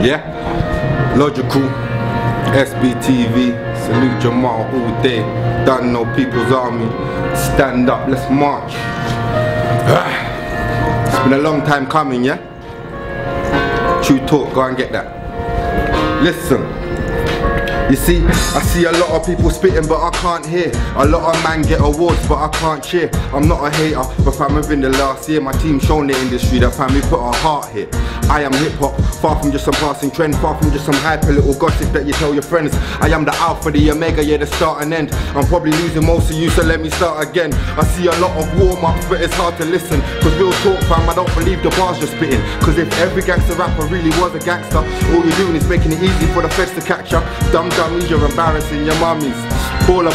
Yeah, Logical, SBTV, salute Jamal all day. Don't know People's Army, stand up, let's march. It's been a long time coming, yeah? True talk, go and get that. Listen. You see, I see a lot of people spitting but I can't hear. A lot of man get awards but I can't cheer. I'm not a hater, but fam, within the last year my team shown the industry that fam, we put our heart here. I am hip hop, far from just some passing trend, far from just some hype, a little gossip that you tell your friends. I am the alpha, the omega, yeah, the start and end. I'm probably losing most of you, so let me start again. I see a lot of warm-ups but it's hard to listen, cause real talk fam, I don't believe the bars you're spitting. Cause if every gangster rapper really was a gangster, all you're doing is making it easy for the feds to catch up. Dummies, you're embarrassing your mummies. Baller,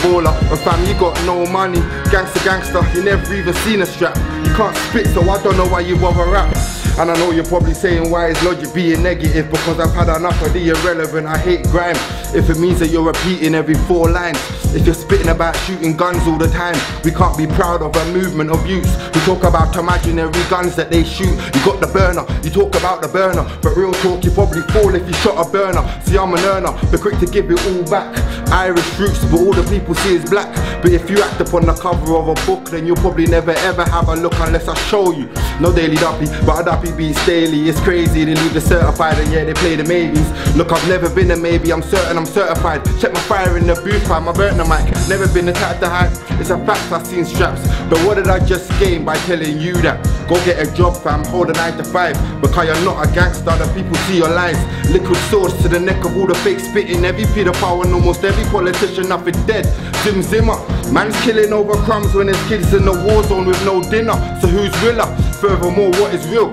and fam, you got no money. Gangster, you never even seen a strap. You can't spit, so I don't know why you bother rap. And I know you're probably saying, why is Logic being negative? Because I've had enough of the irrelevant, I hate grime. If it means that you're repeating every 4 lines, if you're spitting about shooting guns all the time, we can't be proud of a movement of youths who talk about imaginary guns that they shoot. You got the burner, you talk about the burner, but real talk, you probably fall if you shot a burner. See, I'm an earner, but quick to give it all back. Irish roots, but all the people see is black. But if you act upon the cover of a book, then you'll probably never ever have a look unless I show you. No Daily Duppy, but a Duppy beats daily. It's crazy, they leave the certified and yeah, they play the maybes. Look, I've never been a maybe, I'm certain I'm certified. Check my fire in the booth, fam, I burnt the mic. Never been the type to hype, it's a fact, I've seen straps. But what did I just gain by telling you that? Go get a job fam, hold a 9 to 5. Because you're not a gangster, the people see your lies. Liquid sauce to the neck of all the fake spitting. Every pedophile and almost every politician up is dead. Zimmer, man's killing over crumbs when his kids in the war zone with no dinner. So who's realer? Furthermore, what is real?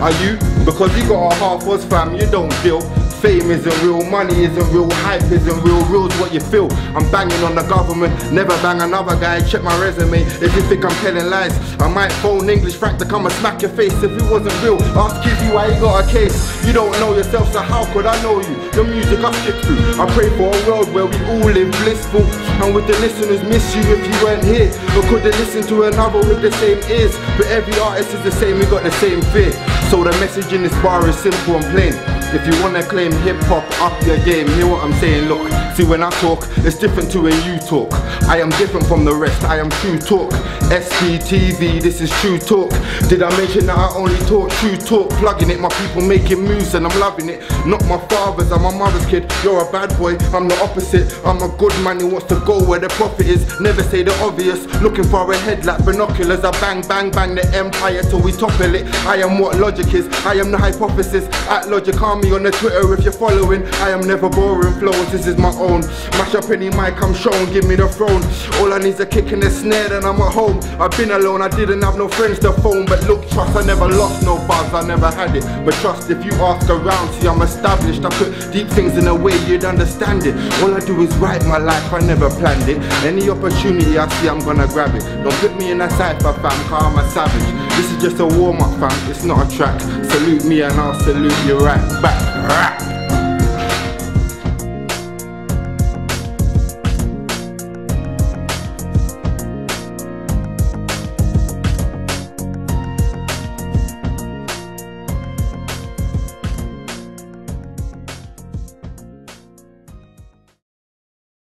Are you? Because you got a half us fam, you don't deal. Fame isn't real, money isn't real, hype isn't real, real's what you feel. I'm banging on the government, never bang another guy, check my resume. If you think I'm telling lies, I might phone English Frank to come and smack your face. If it wasn't real, ask Kizzy why he got a case. You don't know yourself, so how could I know you? The music I stick through, I pray for a world where we all live blissful. And would the listeners miss you if you weren't here? Or could they listen to another with the same ears? But every artist is the same, we got the same fear. So the message in this bar is simple and plain. If you wanna claim hip-hop, up your game, hear what I'm saying, look. See, when I talk, it's different to when you talk. I am different from the rest, I am true talk. SBTV, this is true talk. Did I mention that I only talk true talk? Plugging it, my people making moves and I'm loving it. Not my father's, I'm my mother's kid. You're a bad boy, I'm the opposite. I'm a good man who wants to go where the profit is. Never say the obvious, looking for a head like binoculars. I bang, bang, bang the empire till we topple it. I am what Logic is, I am the hypothesis. At Logic Army on the Twitter if you're following. I am never boring flows, this is my own. Mash up any mic I'm shown, give me the throne. All I need's a kick and a snare and I'm at home. I've been alone, I didn't have no friends to phone. But look, trust, I never lost no buzz, I never had it. But trust, if you ask around, see I'm established. I put deep things in a way you'd understand it. All I do is write my life, I never planned it. Any opportunity I see, I'm gonna grab it. Don't put me in a cypher fam, cause I'm a savage. This is just a warm up fam, it's not a track. Salute me and I'll salute you right back.